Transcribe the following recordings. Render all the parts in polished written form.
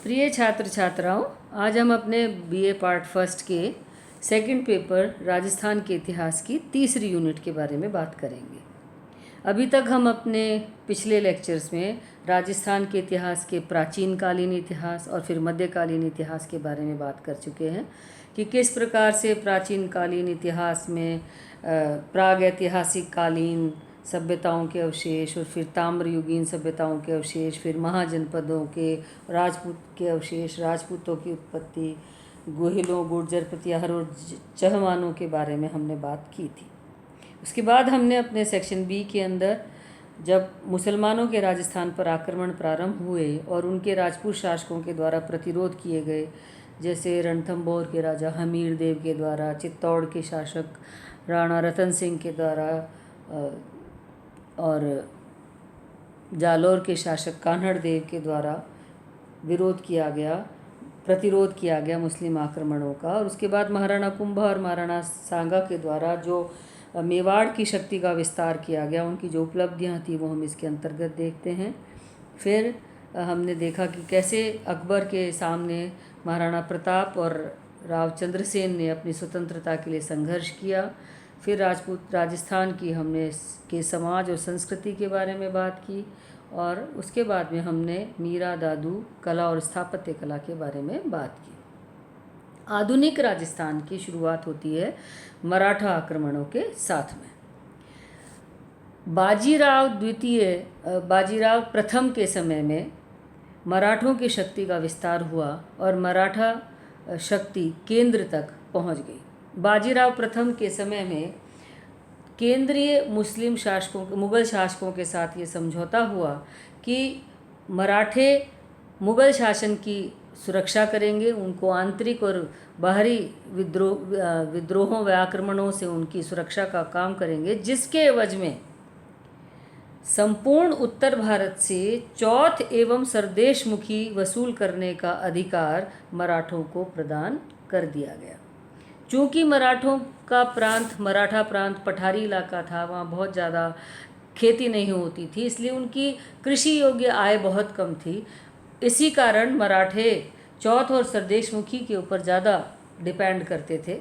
प्रिय छात्र छात्राओं, आज हम अपने बीए पार्ट फर्स्ट के सेकंड पेपर राजस्थान के इतिहास की तीसरी यूनिट के बारे में बात करेंगे। अभी तक हम अपने पिछले लेक्चर्स में राजस्थान के इतिहास के प्राचीन कालीन इतिहास और फिर मध्यकालीन इतिहास के बारे में बात कर चुके हैं कि किस प्रकार से प्राचीन कालीन इतिहास में प्राग ऐतिहासिक कालीन सभ्यताओं के अवशेष और फिर ताम्रयुगीन सभ्यताओं के अवशेष, फिर महाजनपदों के राजपूत के अवशेष, राजपूतों की उत्पत्ति, गोहिलों, गुर्जर, प्रतिहार और चहमानों के बारे में हमने बात की थी। उसके बाद हमने अपने सेक्शन बी के अंदर जब मुसलमानों के राजस्थान पर आक्रमण प्रारंभ हुए और उनके राजपूत शासकों के द्वारा प्रतिरोध किए गए, जैसे रणथंभौर के राजा हमीर देव के द्वारा, चित्तौड़ के शासक राणा रतन सिंह के द्वारा और जालौर के शासक कान्हड़ देव के द्वारा प्रतिरोध किया गया मुस्लिम आक्रमणों का। और उसके बाद महाराणा कुंभा और महाराणा सांगा के द्वारा जो मेवाड़ की शक्ति का विस्तार किया गया, उनकी जो उपलब्धियां थी वो हम इसके अंतर्गत देखते हैं। फिर हमने देखा कि कैसे अकबर के सामने महाराणा प्रताप और राव चंद्रसेन ने अपनी स्वतंत्रता के लिए संघर्ष किया। फिर राजस्थान की हमने के समाज और संस्कृति के बारे में बात की और उसके बाद में हमने मीरा दादू कला और स्थापत्य कला के बारे में बात की। आधुनिक राजस्थान की शुरुआत होती है मराठा आक्रमणों के साथ में। बाजीराव प्रथम के समय में मराठों की शक्ति का विस्तार हुआ और मराठा शक्ति केंद्र तक पहुंच गई। बाजीराव प्रथम के समय में केंद्रीय मुगल शासकों के साथ ये समझौता हुआ कि मराठे मुगल शासन की सुरक्षा करेंगे, उनको आंतरिक और बाहरी विद्रोहों व आक्रमणों से उनकी सुरक्षा का काम करेंगे, जिसके एवज में संपूर्ण उत्तर भारत से चौथ एवं सरदेशमुखी वसूल करने का अधिकार मराठों को प्रदान कर दिया गया। चूँकि मराठा प्रांत पठारी इलाका था, वहाँ बहुत ज़्यादा खेती नहीं होती थी, इसलिए उनकी कृषि योग्य आय बहुत कम थी। इसी कारण मराठे चौथ और सरदेशमुखी के ऊपर ज़्यादा डिपेंड करते थे।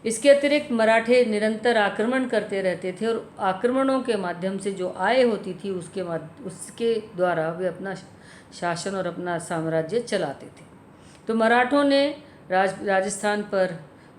इसके अतिरिक्त मराठे निरंतर आक्रमण करते रहते थे और आक्रमणों के माध्यम से जो आय होती थी उसके द्वारा वे अपना शासन और अपना साम्राज्य चलाते थे। तो मराठों ने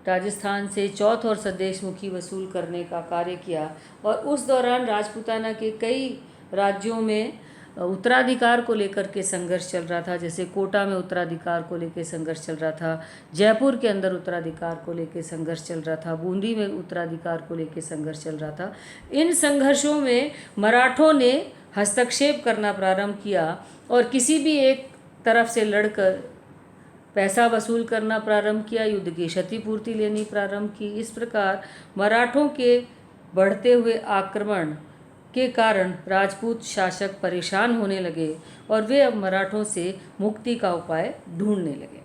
राजस्थान से चौथ और सरदेशमुखी वसूल करने का कार्य किया और उस दौरान राजपूताना के कई राज्यों में उत्तराधिकार को लेकर के संघर्ष चल रहा था। जैसे कोटा में उत्तराधिकार को लेकर संघर्ष चल रहा था, जयपुर के अंदर उत्तराधिकार को लेकर संघर्ष चल रहा था, बूंदी में उत्तराधिकार को लेकर संघर्ष चल रहा था। इन संघर्षों में मराठों ने हस्तक्षेप करना प्रारंभ किया और किसी भी एक तरफ से लड़कर पैसा वसूल करना प्रारंभ किया, युद्ध की क्षतिपूर्ति लेनी प्रारंभ की। इस प्रकार मराठों के बढ़ते हुए आक्रमण के कारण राजपूत शासक परेशान होने लगे और वे अब मराठों से मुक्ति का उपाय ढूंढने लगे।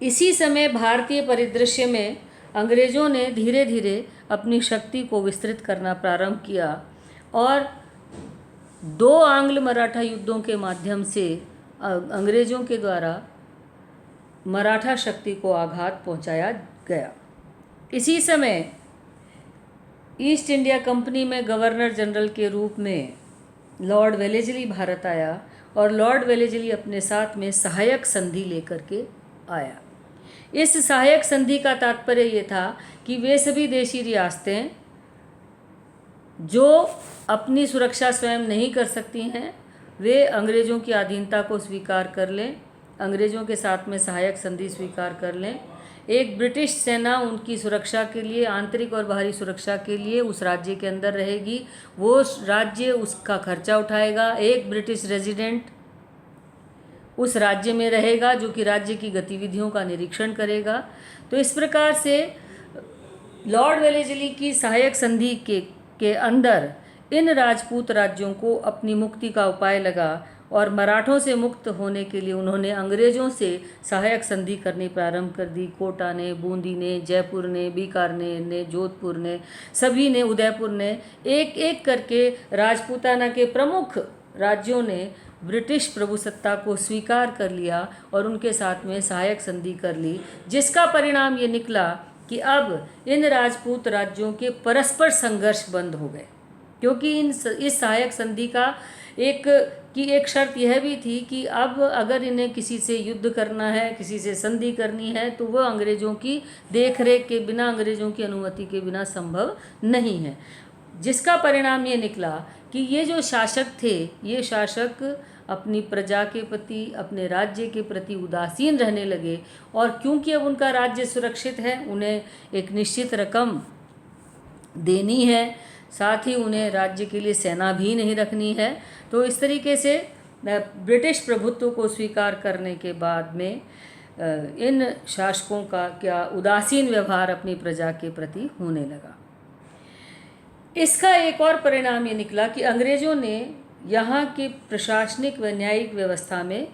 इसी समय भारतीय परिदृश्य में अंग्रेजों ने धीरे धीरे अपनी शक्ति को विस्तृत करना प्रारंभ किया और 2 आंग्ल मराठा युद्धों के माध्यम से अंग्रेजों के द्वारा मराठा शक्ति को आघात पहुंचाया गया। इसी समय ईस्ट इंडिया कंपनी में गवर्नर जनरल के रूप में लॉर्ड वेलेस्ली भारत आया और लॉर्ड वेलेस्ली अपने साथ में सहायक संधि लेकर के आया। इस सहायक संधि का तात्पर्य ये था कि वे सभी देशी रियासतें जो अपनी सुरक्षा स्वयं नहीं कर सकती हैं, वे अंग्रेज़ों की अधीनता को स्वीकार कर लें, अंग्रेज़ों के साथ में सहायक संधि स्वीकार कर लें। एक ब्रिटिश सेना उनकी सुरक्षा के लिए, आंतरिक और बाहरी सुरक्षा के लिए उस राज्य के अंदर रहेगी, वो राज्य उसका खर्चा उठाएगा। एक ब्रिटिश रेजिडेंट उस राज्य में रहेगा जो कि राज्य की गतिविधियों का निरीक्षण करेगा। तो इस प्रकार से लॉर्ड वेलेस्ली की सहायक संधि के अंदर इन राजपूत राज्यों को अपनी मुक्ति का उपाय लगा और मराठों से मुक्त होने के लिए उन्होंने अंग्रेज़ों से सहायक संधि करनी प्रारंभ कर दी। कोटा ने, बूंदी ने, जयपुर ने, बीकानेर ने, जोधपुर ने, सभी ने, उदयपुर ने, एक एक करके राजपूताना के प्रमुख राज्यों ने ब्रिटिश प्रभुसत्ता को स्वीकार कर लिया और उनके साथ में सहायक संधि कर ली, जिसका परिणाम ये निकला कि अब इन राजपूत राज्यों के परस्पर संघर्ष बंद हो गए, क्योंकि इस सहायक संधि का एक शर्त यह भी थी कि अब अगर इन्हें किसी से युद्ध करना है, किसी से संधि करनी है, तो वह अंग्रेज़ों की देखरेख के बिना, अंग्रेज़ों की अनुमति के बिना संभव नहीं है। जिसका परिणाम ये निकला कि ये जो शासक थे, ये शासक अपनी प्रजा के प्रति, अपने राज्य के प्रति उदासीन रहने लगे, और क्योंकि अब उनका राज्य सुरक्षित है, उन्हें एक निश्चित रकम देनी है, साथ ही उन्हें राज्य के लिए सेना भी नहीं रखनी है, तो इस तरीके से ब्रिटिश प्रभुत्व को स्वीकार करने के बाद में इन शासकों का क्या उदासीन व्यवहार अपनी प्रजा के प्रति होने लगा। इसका एक और परिणाम ये निकला कि अंग्रेज़ों ने यहाँ के प्रशासनिक व न्यायिक व्यवस्था में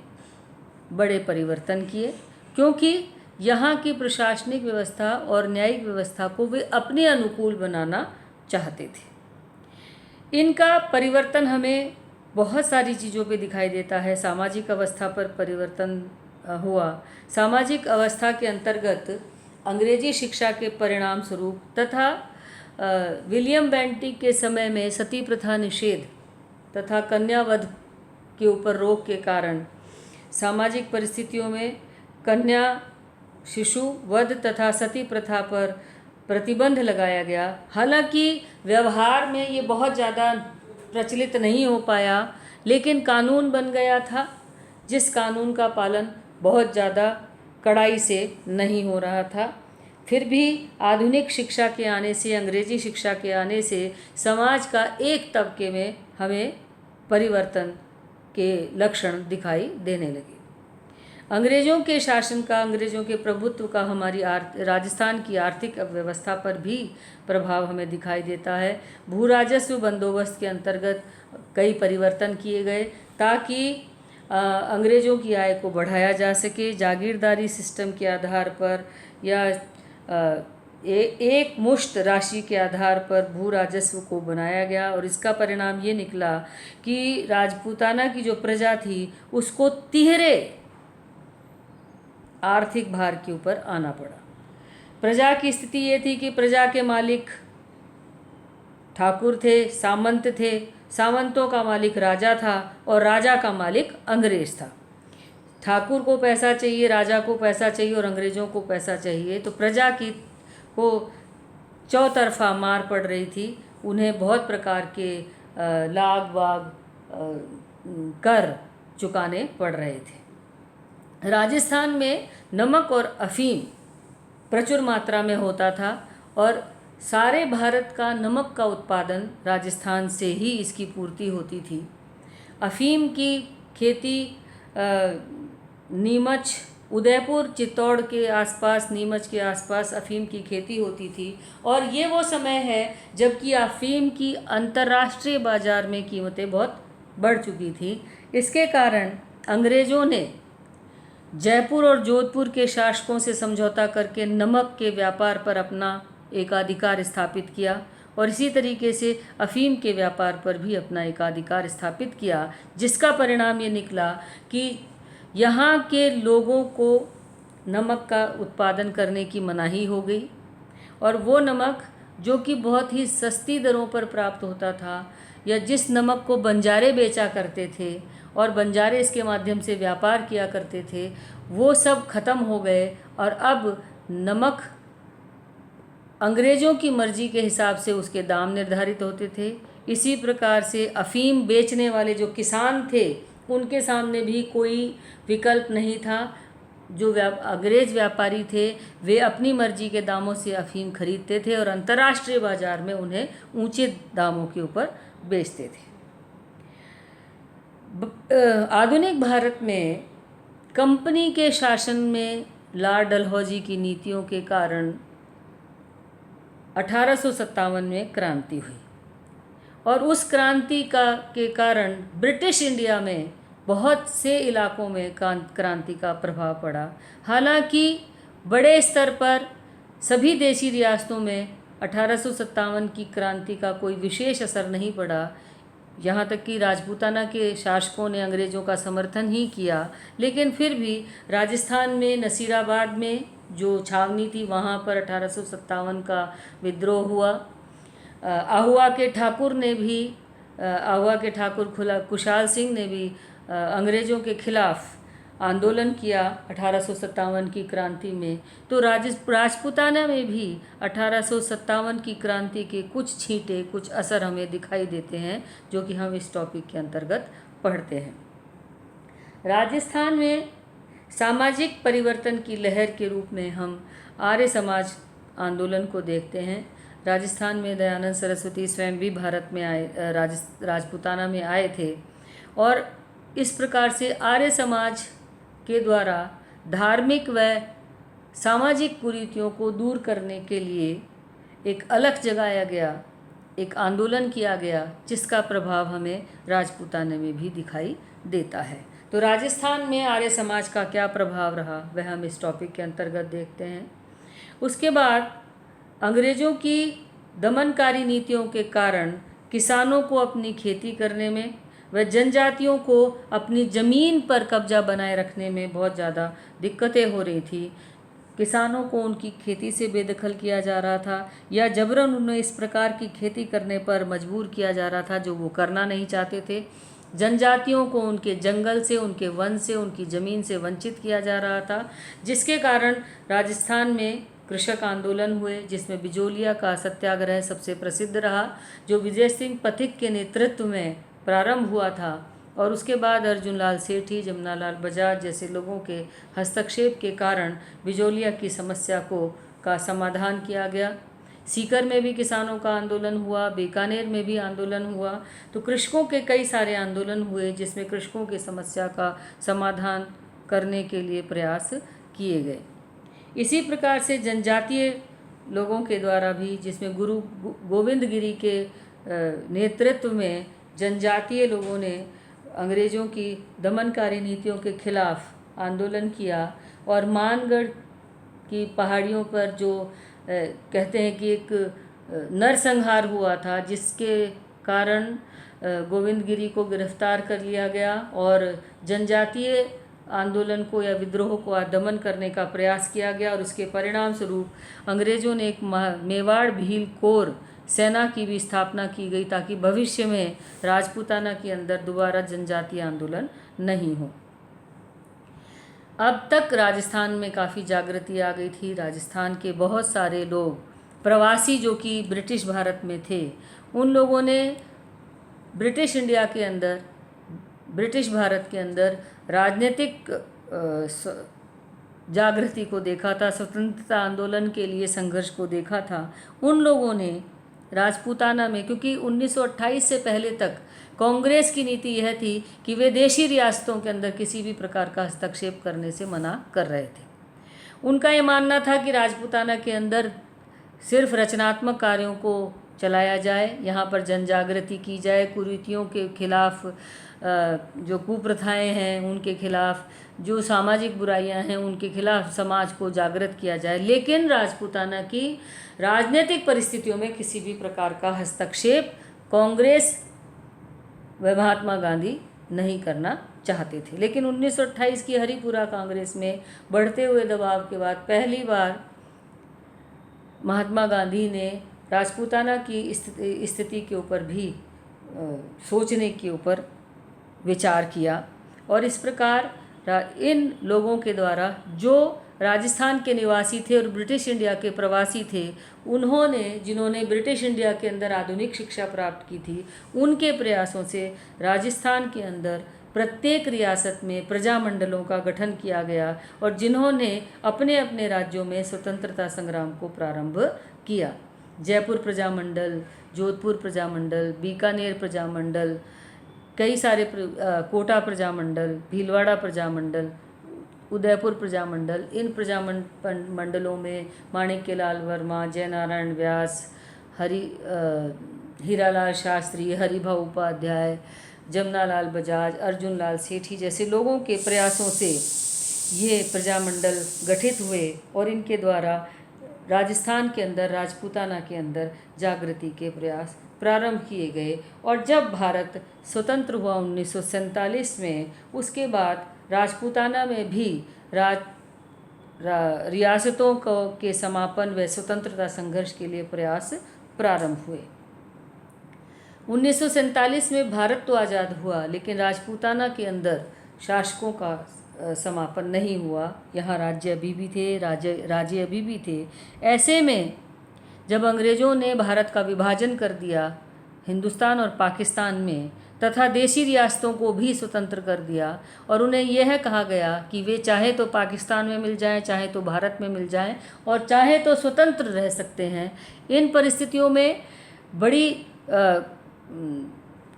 बड़े परिवर्तन किए, क्योंकि यहाँ की प्रशासनिक व्यवस्था और न्यायिक व्यवस्था को वे अपने अनुकूल बनाना चाहते थे। इनका परिवर्तन हमें बहुत सारी चीज़ों पे दिखाई देता है। सामाजिक अवस्था पर परिवर्तन हुआ। सामाजिक अवस्था के अंतर्गत अंग्रेजी शिक्षा के परिणाम स्वरूप तथा विलियम बेंटिक के समय में सती प्रथा निषेध तथा कन्यावध के ऊपर रोक के कारण सामाजिक परिस्थितियों में कन्या शिशु वध तथा सती प्रथा पर प्रतिबंध लगाया गया। हालांकि व्यवहार में ये बहुत ज़्यादा प्रचलित नहीं हो पाया, लेकिन कानून बन गया था, जिस कानून का पालन बहुत ज़्यादा कड़ाई से नहीं हो रहा था। फिर भी आधुनिक शिक्षा के आने से, अंग्रेजी शिक्षा के आने से समाज का एक तबके में हमें परिवर्तन के लक्षण दिखाई देने लगे। अंग्रेज़ों के शासन का, अंग्रेज़ों के प्रभुत्व का हमारी राजस्थान की आर्थिक व्यवस्था पर भी प्रभाव हमें दिखाई देता है। भू राजस्व बंदोबस्त के अंतर्गत कई परिवर्तन किए गए ताकि अंग्रेज़ों की आय को बढ़ाया जा सके। जागीरदारी सिस्टम के आधार पर या एक मुश्त राशि के आधार पर भू राजस्व को बनाया गया, और इसका परिणाम ये निकला कि राजपूताना की जो प्रजा थी उसको तिहरे आर्थिक भार के ऊपर आना पड़ा। प्रजा की स्थिति ये थी कि प्रजा के मालिक ठाकुर थे, सामंत थे, सामंतों का मालिक राजा था और राजा का मालिक अंग्रेज था। ठाकुर को पैसा चाहिए, राजा को पैसा चाहिए और अंग्रेज़ों को पैसा चाहिए, तो प्रजा की को चौतरफा मार पड़ रही थी। उन्हें बहुत प्रकार के लाग वाग कर चुकाने पड़ रहे थे। राजस्थान में नमक और अफीम प्रचुर मात्रा में होता था और सारे भारत का नमक का उत्पादन राजस्थान से ही इसकी पूर्ति होती थी। अफीम की खेती नीमच, उदयपुर, चित्तौड़ के आसपास, नीमच के आसपास अफीम की खेती होती थी, और ये वो समय है जबकि अफीम की अंतर्राष्ट्रीय बाज़ार में कीमतें बहुत बढ़ चुकी थी। इसके कारण अंग्रेज़ों ने जयपुर और जोधपुर के शासकों से समझौता करके नमक के व्यापार पर अपना एकाधिकार स्थापित किया, और इसी तरीके से अफीम के व्यापार पर भी अपना एकाधिकार स्थापित किया, जिसका परिणाम ये निकला कि यहाँ के लोगों को नमक का उत्पादन करने की मनाही हो गई, और वो नमक जो कि बहुत ही सस्ती दरों पर प्राप्त होता था, या जिस नमक को बंजारे बेचा करते थे और बंजारे इसके माध्यम से व्यापार किया करते थे, वो सब खत्म हो गए, और अब नमक अंग्रेज़ों की मर्ज़ी के हिसाब से उसके दाम निर्धारित होते थे। इसी प्रकार से अफीम बेचने वाले जो किसान थे उनके सामने भी कोई विकल्प नहीं था। जो अंग्रेज़ व्यापारी थे वे अपनी मर्ज़ी के दामों से अफीम खरीदते थे और अंतर्राष्ट्रीय बाज़ार में उन्हें ऊंचे दामों के ऊपर बेचते थे। आधुनिक भारत में कंपनी के शासन में लॉर्ड डलहौजी की नीतियों के कारण 1857 में क्रांति हुई, और उस क्रांति के कारण ब्रिटिश इंडिया में बहुत से इलाकों में क्रांति का प्रभाव पड़ा। हालांकि बड़े स्तर पर सभी देशी रियासतों में 1857 की क्रांति का कोई विशेष असर नहीं पड़ा। यहाँ तक कि राजपूताना के शासकों ने अंग्रेज़ों का समर्थन ही किया, लेकिन फिर भी राजस्थान में नसीराबाद में जो छावनी थी वहाँ पर 1857 का विद्रोह हुआ। आहुआ के ठाकुर ने भी आहुआ के ठाकुर कुशाल सिंह ने भी अंग्रेज़ों के खिलाफ आंदोलन किया 1857 की क्रांति में। तो राजपूताना में भी 1857 की क्रांति के कुछ छींटे, कुछ असर हमें दिखाई देते हैं, जो कि हम इस टॉपिक के अंतर्गत पढ़ते हैं। राजस्थान में सामाजिक परिवर्तन की लहर के रूप में हम आर्य समाज आंदोलन को देखते हैं। राजस्थान में दयानंद सरस्वती स्वयं भी भारत में आए, राजपूताना में आए थे, और इस प्रकार से आर्य समाज के द्वारा धार्मिक व सामाजिक कुरीतियों को दूर करने के लिए एक अलख जगाया गया, एक आंदोलन किया गया, जिसका प्रभाव हमें राजपूताना में भी दिखाई देता है। तो राजस्थान में आर्य समाज का क्या प्रभाव रहा वह हम इस टॉपिक के अंतर्गत देखते हैं। उसके बाद अंग्रेज़ों की दमनकारी नीतियों के कारण किसानों को अपनी खेती करने में व जनजातियों को अपनी ज़मीन पर कब्जा बनाए रखने में बहुत ज़्यादा दिक्कतें हो रही थी। किसानों को उनकी खेती से बेदखल किया जा रहा था, या जबरन उन्हें इस प्रकार की खेती करने पर मजबूर किया जा रहा था जो वो करना नहीं चाहते थे। जनजातियों को उनके जंगल से, उनके वन से, उनकी ज़मीन से वंचित किया जा रहा था, जिसके कारण राजस्थान में कृषक आंदोलन हुए, जिसमें बिजोलिया का सत्याग्रह सबसे प्रसिद्ध रहा, जो विजय सिंह पथिक के नेतृत्व में प्रारंभ हुआ था, और उसके बाद अर्जुन लाल सेठी, जमुना लाल बजाज जैसे लोगों के हस्तक्षेप के कारण बिजोलिया की समस्या का समाधान किया गया। सीकर में भी किसानों का आंदोलन हुआ, बीकानेर में भी आंदोलन हुआ। तो कृषकों के कई सारे आंदोलन हुए, जिसमें कृषकों की समस्या का समाधान करने के लिए प्रयास किए गए। इसी प्रकार से जनजातीय लोगों के द्वारा भी, जिसमें गुरु गोविंद गिरी के नेतृत्व में जनजातीय लोगों ने अंग्रेज़ों की दमनकारी नीतियों के खिलाफ आंदोलन किया, और मानगढ़ की पहाड़ियों पर जो कहते हैं कि एक नरसंहार हुआ था, जिसके कारण गोविंद गिरी को गिरफ्तार कर लिया गया और जनजातीय आंदोलन को या विद्रोह को दमन करने का प्रयास किया गया, और उसके परिणाम स्वरूप अंग्रेज़ों ने एक मेवाड़ भील कोर सेना की भी स्थापना की गई, ताकि भविष्य में राजपूताना के अंदर दोबारा जनजातीय आंदोलन नहीं हो। अब तक राजस्थान में काफ़ी जागृति आ गई थी। राजस्थान के बहुत सारे लोग प्रवासी जो कि ब्रिटिश भारत में थे, उन लोगों ने ब्रिटिश इंडिया के अंदर, ब्रिटिश भारत के अंदर राजनीतिक जागृति को देखा था, स्वतंत्रता आंदोलन के लिए संघर्ष को देखा था। उन लोगों ने राजपूताना में, क्योंकि 1928 से पहले तक कांग्रेस की नीति यह थी कि वे देशी रियासतों के अंदर किसी भी प्रकार का हस्तक्षेप करने से मना कर रहे थे। उनका ये मानना था कि राजपूताना के अंदर सिर्फ रचनात्मक कार्यों को चलाया जाए, यहाँ पर जन जागृति की जाए, कुरीतियों के खिलाफ, जो कुप्रथाएं हैं उनके खिलाफ, जो सामाजिक बुराइयां हैं उनके खिलाफ समाज को जागृत किया जाए। लेकिन राजपूताना की राजनीतिक परिस्थितियों में किसी भी प्रकार का हस्तक्षेप कांग्रेस व महात्मा गांधी नहीं करना चाहते थे। लेकिन 1928 की हरिपुरा कांग्रेस में बढ़ते हुए दबाव के बाद पहली बार महात्मा गांधी ने राजपूताना की स्थिति के ऊपर भी सोचने के ऊपर विचार किया, और इस प्रकार इन लोगों के द्वारा, जो राजस्थान के निवासी थे और ब्रिटिश इंडिया के प्रवासी थे, उन्होंने, जिन्होंने ब्रिटिश इंडिया के अंदर आधुनिक शिक्षा प्राप्त की थी, उनके प्रयासों से राजस्थान के अंदर प्रत्येक रियासत में प्रजामंडलों का गठन किया गया, और जिन्होंने अपने अपने राज्यों में स्वतंत्रता संग्राम को प्रारंभ किया। जयपुर प्रजामंडल, जोधपुर प्रजामंडल, बीकानेर प्रजामंडल, कई सारे कोटा प्रजामंडल, भीलवाड़ा प्रजामंडल, उदयपुर प्रजामंडल, इन प्रजामंडलों में माणिक्यलाल वर्मा, जयनारायण व्यास, हीरालाल शास्त्री, हरिभाऊ उपाध्याय, जमुना लाल बजाज, अर्जुन लाल सेठी जैसे लोगों के प्रयासों से ये प्रजामंडल गठित हुए, और इनके द्वारा राजस्थान के अंदर, राजपूताना के अंदर जागृति के प्रयास प्रारंभ किए गए। और जब भारत स्वतंत्र हुआ 1947 में, उसके बाद राजपूताना में भी रियासतों के समापन व स्वतंत्रता संघर्ष के लिए प्रयास प्रारंभ हुए। 1947 में भारत तो आज़ाद हुआ, लेकिन राजपूताना के अंदर शासकों का समापन नहीं हुआ। यहाँ राज्य अभी भी थे, राज्य अभी भी थे। ऐसे में जब अंग्रेज़ों ने भारत का विभाजन कर दिया हिंदुस्तान और पाकिस्तान में, तथा देशी रियासतों को भी स्वतंत्र कर दिया, और उन्हें यह कहा गया कि वे चाहे तो पाकिस्तान में मिल जाएं, चाहे तो भारत में मिल जाएं, और चाहे तो स्वतंत्र रह सकते हैं। इन परिस्थितियों में बड़ी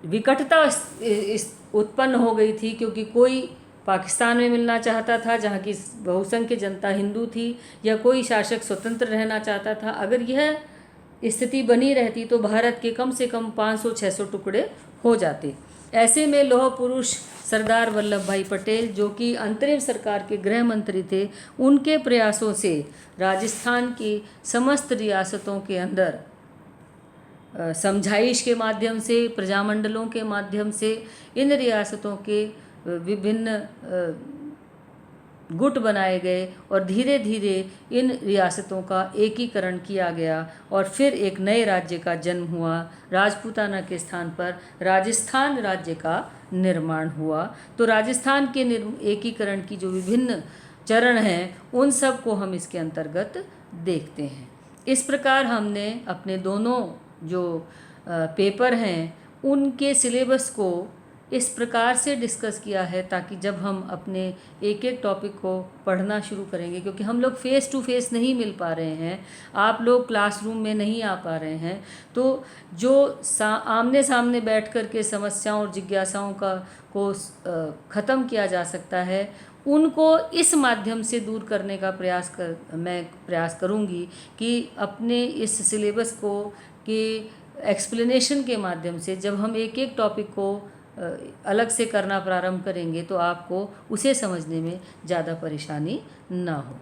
विकटता उत्पन्न हो गई थी, क्योंकि कोई पाकिस्तान में मिलना चाहता था जहाँ की बहुसंख्य जनता हिंदू थी, या कोई शासक स्वतंत्र रहना चाहता था। अगर यह स्थिति बनी रहती तो भारत के कम से कम 500-600 टुकड़े हो जाते। ऐसे में लौह पुरुष सरदार वल्लभ भाई पटेल, जो कि अंतरिम सरकार के गृह मंत्री थे, उनके प्रयासों से राजस्थान की समस्त रियासतों के अंदर समझाइश के माध्यम से, प्रजामंडलों के माध्यम से इन रियासतों के विभिन्न गुट बनाए गए, और धीरे धीरे इन रियासतों का एकीकरण किया गया, और फिर एक नए राज्य का जन्म हुआ। राजपूताना के स्थान पर राजस्थान राज्य का निर्माण हुआ। तो राजस्थान के एकीकरण की जो विभिन्न चरण हैं, उन सब को हम इसके अंतर्गत देखते हैं। इस प्रकार हमने अपने दोनों जो पेपर हैं, उनके सिलेबस को इस प्रकार से डिस्कस किया है, ताकि जब हम अपने एक एक टॉपिक को पढ़ना शुरू करेंगे, क्योंकि हम लोग फेस टू फेस नहीं मिल पा रहे हैं, आप लोग क्लासरूम में नहीं आ पा रहे हैं, तो जो आमने सामने बैठ कर के समस्याओं और जिज्ञासाओं को ख़त्म किया जा सकता है, उनको इस माध्यम से दूर करने का मैं प्रयास करूँगी कि अपने इस सिलेबस को कि एक्सप्लेनेशन के माध्यम से जब हम एक एक टॉपिक को अलग से करना प्रारंभ करेंगे, तो आपको उसे समझने में ज़्यादा परेशानी ना हो।